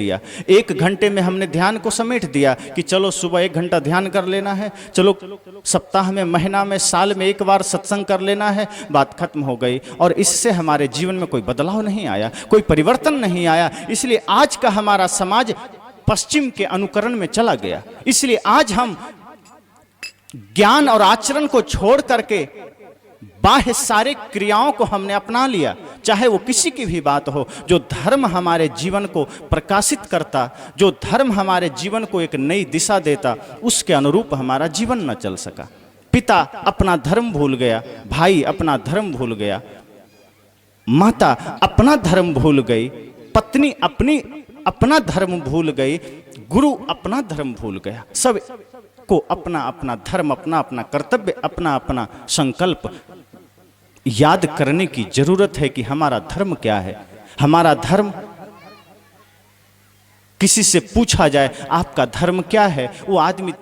दिया। 1 घंटे में हमने ध्यान को समेट दिया कि चलो सुबह 1 घंटा ध्यान कर लेना है, चलो सप्ताह में, महीना में, साल में 1 बार सत्संग कर लेना है, बात खत्म हो गई। और इससे हमारे जीवन में कोई बदलाव नहीं आया, कोई परिवर्तन नहीं आया। इसलिए आज का हमारा समाज पश्चिम के अनुकरण में चला गया। इसलिए आज हम ज्ञान और आचरण को छोड़ करके बाह्य सारे क्रियाओं को हमने अपना लिया, चाहे वो किसी की भी बात हो। जो धर्म हमारे जीवन को प्रकाशित करता, जो धर्म हमारे जीवन को एक नई दिशा देता, उसके अनुरूप हमारा जीवन न चल सका। पिता अपना धर्म भूल गया, भाई अपना धर्म भूल गया, माता अपना धर्म भूल गई, पत्नी अपना धर्म भूल गई, गुरु अपना धर्म भूल गया। सब को अपना अपना धर्म, अपना अपना कर्तव्य, अपना अपना संकल्प याद करने की जरूरत है कि हमारा धर्म क्या है। हमारा धर्म, किसी से पूछा जाए आपका धर्म क्या है, वो आदमी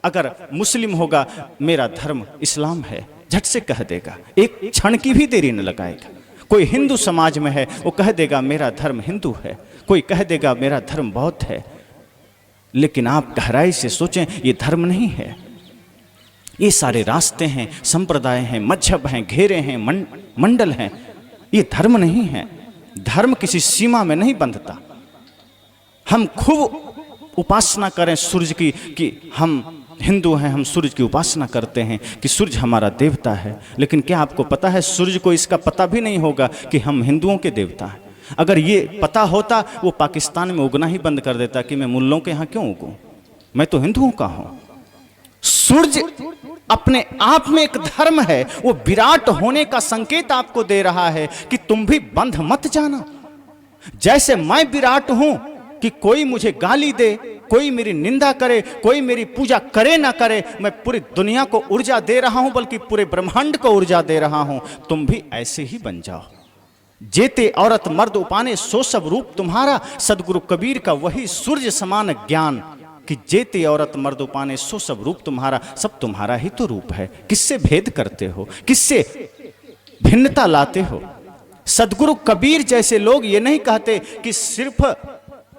अगर मुस्लिम होगा मेरा धर्म इस्लाम है, झट से कह देगा, एक क्षण की भी देरी न लगाएगा। कोई हिंदू समाज में है, वो कह देगा मेरा धर्म हिंदू है, कोई कह देगा मेरा धर्म बौद्ध है। लेकिन आप गहराई से सोचें, ये धर्म नहीं है। ये सारे रास्ते हैं, संप्रदाय हैं, मजहब हैं, घेरे हैं, मंडल हैं, ये धर्म नहीं है। धर्म किसी सीमा में नहीं बंधता। हम खूब उपासना करें सूर्य की कि हम हिंदू हैं, हम सूर्य की उपासना करते हैं कि सूर्य हमारा देवता है, लेकिन क्या आपको पता है सूर्य को इसका पता भी नहीं होगा कि हम हिंदुओं के देवता हैं। अगर ये पता होता, वो पाकिस्तान में उगना ही बंद कर देता कि मैं मुल्लों के यहाँ क्यों उगूं, मैं तो हिंदुओं का हूं। सूर्य अपने आप में एक धर्म है, वो विराट होने का संकेत आपको दे रहा है कि तुम भी बंध मत जाना। जैसे मैं विराट हूं कि कोई मुझे गाली दे, कोई मेरी निंदा करे, कोई मेरी पूजा करे ना करे, मैं पूरी दुनिया को ऊर्जा दे रहा हूं, बल्कि पूरे ब्रह्मांड को ऊर्जा दे रहा हूं। तुम भी ऐसे ही बन जाओ। जेते औरत मर्द उपाने सो सब रूप तुम्हारा, सदगुरु कबीर का वही सूर्य समान ज्ञान कि जेते औरत मर्द उपाने सो सब रूप तुम्हारा, सब तुम्हारा ही तो रूप है। किससे भेद करते हो, किससे भिन्नता लाते हो? सदगुरु कबीर जैसे लोग ये नहीं कहते कि सिर्फ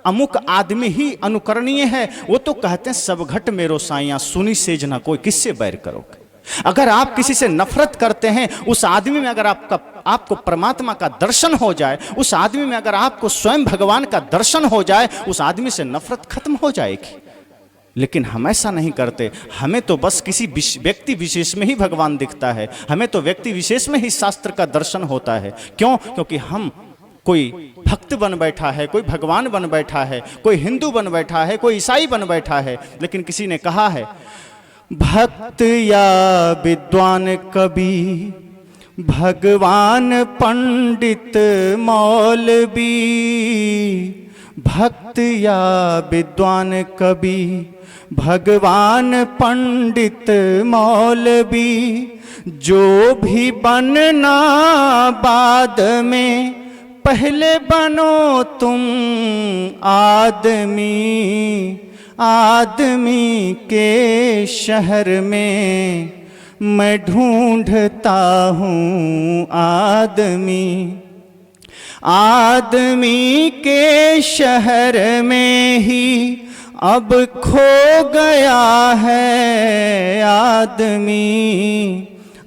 अमुक आदमी ही अनुकरणीय है, वो तो कहते हैं सब घट मेरो साइयां, सुनी सेज ना कोई, किससे बैर करोगे? अगर आप किसी से नफरत करते हैं, उस आदमी में अगर आपको परमात्मा का दर्शन हो जाए, उस आदमी में अगर आपको स्वयं भगवान का दर्शन हो जाए, उस आदमी से नफरत खत्म हो जाएगी। लेकिन हम ऐसा नहीं करते। हमें तो बस किसी व्यक्ति विशेष में ही भगवान दिखता है, हमें तो व्यक्ति विशेष में ही शास्त्र का दर्शन होता है। क्यों? क्योंकि हम, कोई भक्त बन बैठा है, कोई भगवान बन बैठा है, कोई हिंदू बन बैठा है, कोई ईसाई बन बैठा है। लेकिन किसी ने कहा है, भक्त या विद्वान कवि, भगवान पंडित मौलवी। भक्त या विद्वान कवि, भगवान पंडित मौलवी। जो भी बनना बाद में, पहले बनो तुम आदमी। आदमी के शहर में मैं ढूंढता हूँ आदमी। आदमी के शहर में ही अब खो गया है आदमी।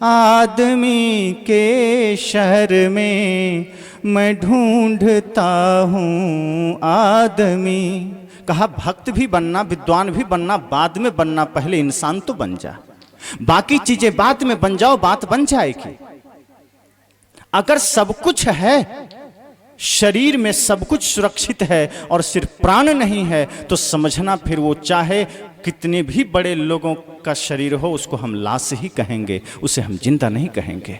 आदमी के शहर में मैं ढूंढता हूँ आदमी। कहा भक्त भी बनना, विद्वान भी बनना बाद में बनना, पहले इंसान तो बन जा। बाकी चीजें बाद में बन जाओ, बात बन जाएगी। अगर सब कुछ है, शरीर में सब कुछ सुरक्षित है और सिर्फ प्राण नहीं है, तो समझना फिर वो चाहे कितने भी बड़े लोगों का शरीर हो, उसको हम लाश ही कहेंगे, उसे हम जिंदा नहीं कहेंगे।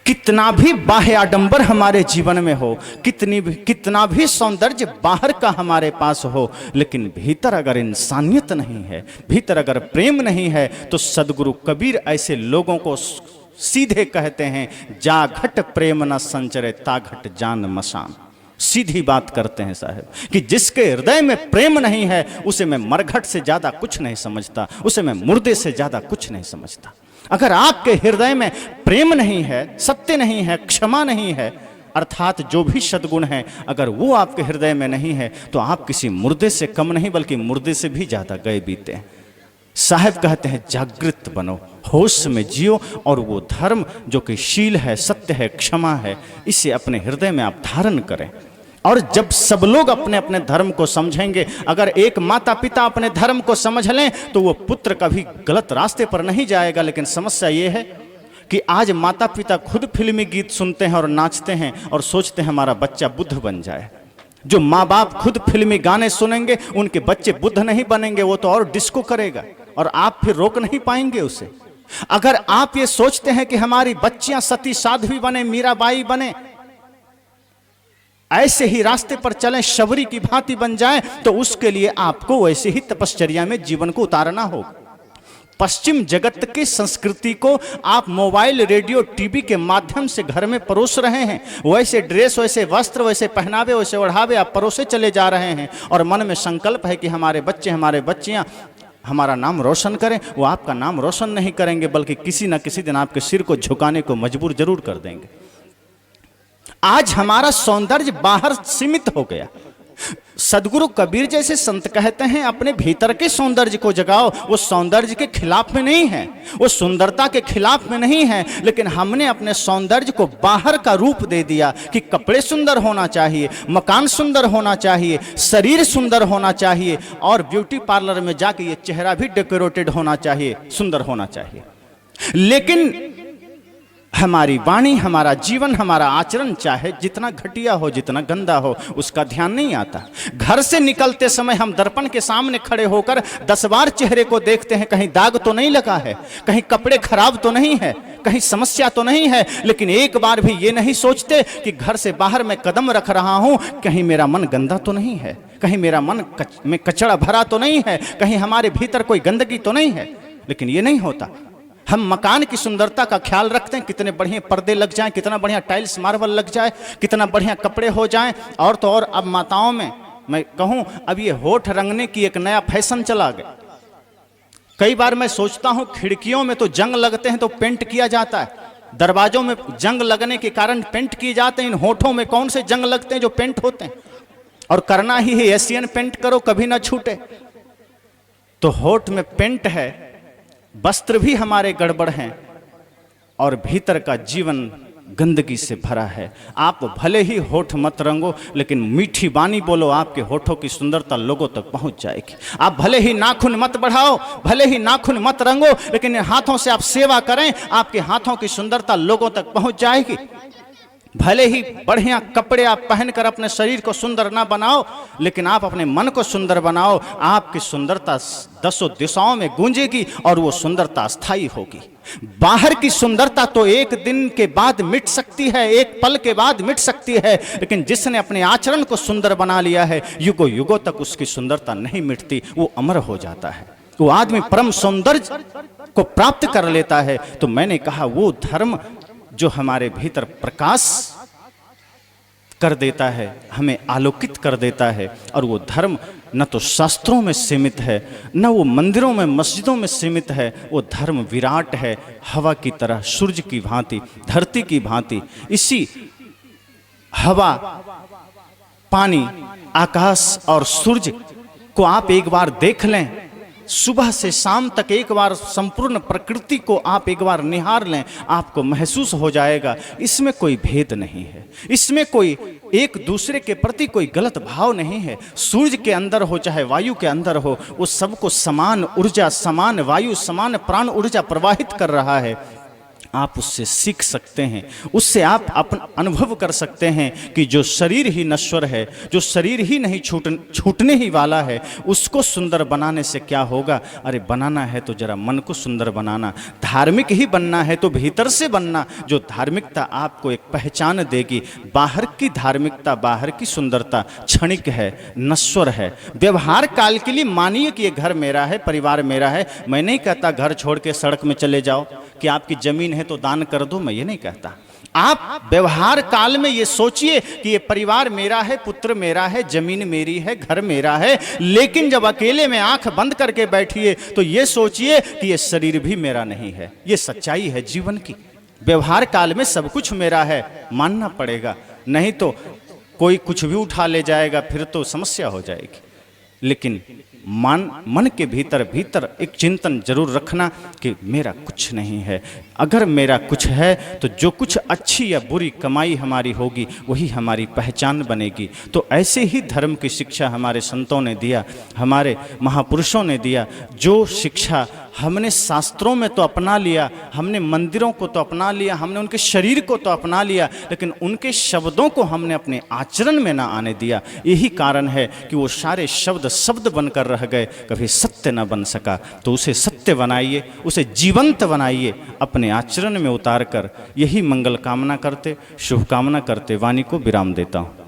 कितना भी बाह्य आडंबर हमारे जीवन में हो, कितना भी सौंदर्य बाहर का हमारे पास हो, लेकिन भीतर अगर इंसानियत नहीं है, भीतर अगर प्रेम नहीं है, तो सदगुरु कबीर ऐसे लोगों को सीधे कहते हैं, जा घट प्रेम न संचरे ता घट जान मसान। सीधी बात करते हैं साहब कि जिसके हृदय में प्रेम नहीं है, उसे मैं मरघट से ज्यादा कुछ नहीं समझता, उसे मैं मुर्दे से ज्यादा कुछ नहीं समझता। अगर आपके हृदय में प्रेम नहीं है, सत्य नहीं है, क्षमा नहीं है, अर्थात जो भी सद्गुण है, अगर वो आपके हृदय में नहीं है तो आप किसी मुर्दे से कम नहीं बल्कि मुर्दे से भी ज़्यादा गए बीते हैं। साहब कहते हैं जागृत बनो, होश में जियो और वो धर्म जो कि शील है, सत्य है, क्षमा है, इसे अपने हृदय में आप धारण करें। और जब सब लोग अपने अपने धर्म को समझेंगे, अगर एक माता पिता अपने धर्म को समझ लें तो वो पुत्र कभी गलत रास्ते पर नहीं जाएगा। लेकिन समस्या ये है कि आज माता पिता खुद फिल्मी गीत सुनते हैं और नाचते हैं और सोचते हैं हमारा बच्चा बुद्ध बन जाए। जो माँ बाप खुद फिल्मी गाने सुनेंगे उनके बच्चे बुद्ध नहीं बनेंगे, वो तो और डिस्को करेगा और आप फिर रोक नहीं पाएंगे उसे। अगर आप ये सोचते हैं कि हमारी बच्चियां सती साध्वी बने, मीराबाई बने, ऐसे ही रास्ते पर चलें, शबरी की भांति बन जाए, तो उसके लिए आपको वैसे ही तपश्चर्या में जीवन को उतारना होगा। पश्चिम जगत की संस्कृति को आप मोबाइल, रेडियो, टीवी के माध्यम से घर में परोस रहे हैं। वैसे ड्रेस, वैसे वस्त्र, वैसे पहनावे, वैसे ओढ़ावे आप परोसे चले जा रहे हैं और मन में संकल्प है कि हमारे बच्चे, हमारे बच्चियां हमारा नाम रोशन करें। वो आपका नाम रोशन नहीं करेंगे बल्कि किसी न किसी दिन आपके सिर को झुकाने को मजबूर जरूर कर देंगे। आज हमारा सौंदर्य बाहर सीमित हो गया। सदगुरु कबीर जैसे संत कहते हैं अपने भीतर के सौंदर्य को जगाओ। वो सौंदर्य के खिलाफ में नहीं है, वो सुंदरता के खिलाफ में नहीं है, लेकिन हमने अपने सौंदर्य को बाहर का रूप दे दिया कि कपड़े सुंदर होना चाहिए, मकान सुंदर होना चाहिए, शरीर सुंदर होना चाहिए और ब्यूटी पार्लर में जाके ये चेहरा भी डेकोरेटेड होना चाहिए, सुंदर होना चाहिए। लेकिन हमारी वाणी, हमारा जीवन, हमारा आचरण चाहे जितना घटिया हो, जितना गंदा हो, उसका ध्यान नहीं आता। घर से निकलते समय हम दर्पण के सामने खड़े होकर 10 बार चेहरे को देखते हैं, कहीं दाग तो नहीं लगा है, कहीं कपड़े खराब तो नहीं है, कहीं समस्या तो नहीं है। लेकिन एक बार भी ये नहीं सोचते कि घर से बाहर मैं कदम रख रहा हूं, कहीं मेरा मन गंदा तो नहीं है, कहीं मेरा मन में कचरा भरा तो नहीं है, कहीं हमारे भीतर कोई गंदगी तो नहीं है। लेकिन ये नहीं होता। हम मकान की सुंदरता का ख्याल रखते हैं, कितने बढ़िया पर्दे लग जाएं, कितना बढ़िया टाइल्स मार्बल लग जाए, कितना बढ़िया कपड़े हो जाएं। और तो और अब माताओं में मैं कहूं, अब ये होठ रंगने की एक नया फैशन चला गया। कई बार मैं सोचता हूं खिड़कियों में तो जंग लगते हैं तो पेंट किया जाता है, दरवाजों में जंग लगने के कारण पेंट किए जाते हैं, इन होठों में कौन से जंग लगते हैं जो पेंट होते हैं? और करना ही है एशियन पेंट करो, कभी ना छूटे। तो होठ में पेंट है, वस्त्र भी हमारे गड़बड़ हैं और भीतर का जीवन गंदगी से भरा है। आप भले ही होठ मत रंगो, लेकिन मीठी बानी बोलो, आपके होठों की सुंदरता लोगों तक पहुंच जाएगी। आप भले ही नाखून मत बढ़ाओ, भले ही नाखून मत रंगो, लेकिन हाथों से आप सेवा करें, आपके हाथों की सुंदरता लोगों तक पहुंच जाएगी। भले ही बढ़िया कपड़े आप पहनकर अपने शरीर को सुंदर ना बनाओ, लेकिन आप अपने मन को सुंदर बनाओ, आपकी सुंदरता 10 दिशाओं में गूंजेगी और वो सुंदरता स्थायी होगी। बाहर की सुंदरता तो एक दिन के बाद मिट सकती है, एक पल के बाद मिट सकती है, लेकिन जिसने अपने आचरण को सुंदर बना लिया है, युगों युगों तक उसकी सुंदरता नहीं मिटती, वो अमर हो जाता है। वो आदमी परम सौंदर्य को प्राप्त कर लेता है। तो मैंने कहा वो धर्म जो हमारे भीतर प्रकाश कर देता है, हमें आलोकित कर देता है, और वो धर्म न तो शास्त्रों में सीमित है, न वो मंदिरों में, मस्जिदों में सीमित है। वो धर्म विराट है, हवा की तरह, सूर्य की भांति, धरती की भांति। इसी हवा, पानी, आकाश और सूर्य को आप एक बार देख लें, सुबह से शाम तक एक बार संपूर्ण प्रकृति को आप एक बार निहार लें, आपको महसूस हो जाएगा इसमें कोई भेद नहीं है, इसमें कोई एक दूसरे के प्रति कोई गलत भाव नहीं है। सूर्य के अंदर हो चाहे वायु के अंदर हो, वो सबको समान ऊर्जा, समान वायु, समान प्राण ऊर्जा प्रवाहित कर रहा है। आप उससे सीख सकते हैं, उससे आप अपना अनुभव कर सकते हैं कि जो शरीर ही नश्वर है, जो शरीर ही नहीं छूटने ही वाला है, उसको सुंदर बनाने से क्या होगा? अरे बनाना है तो जरा मन को सुंदर बनाना, धार्मिक ही बनना है तो भीतर से बनना। जो धार्मिकता आपको एक पहचान देगी। बाहर की धार्मिकता, बाहर की सुंदरता क्षणिक है, नश्वर है, व्यवहार काल के लिए। मानिए कि ये घर मेरा है, परिवार मेरा है, मैं नहीं कहता घर छोड़ के सड़क में चले जाओ, कि आपकी जमीन है तो दान कर दो, मैं ये नहीं कहता। आप व्यवहार काल में ये सोचिए कि ये परिवार मेरा है, पुत्र मेरा है, जमीन मेरी है, घर मेरा है, लेकिन जब अकेले में आंख बंद करके बैठिए तो ये सोचिए कि ये शरीर भी मेरा नहीं है। ये सच्चाई है जीवन की। व्यवहार काल में सब कुछ मेरा है, मानना पड़ेगा, नहीं तो कोई कुछ भी उठा ले जाएगा, फिर तो समस्या हो जाएगी। लेकिन मन के भीतर भीतर एक चिंतन जरूर रखना कि मेरा कुछ नहीं है। अगर मेरा कुछ है तो जो कुछ अच्छी या बुरी कमाई हमारी होगी वही हमारी पहचान बनेगी। तो ऐसे ही धर्म की शिक्षा हमारे संतों ने दिया, हमारे महापुरुषों ने दिया। जो शिक्षा हमने शास्त्रों में तो अपना लिया, हमने मंदिरों को तो अपना लिया, हमने उनके शरीर को तो अपना लिया, लेकिन उनके शब्दों को हमने अपने आचरण में ना आने दिया। यही कारण है कि वो सारे शब्द बनकर रह गए, कभी सत्य न बन सका। तो उसे सत्य बनाइए, उसे जीवंत बनाइए, अपने आचरण में उतार कर। यही मंगल कामना करते, शुभकामना करते वाणी को विराम देता हूँ।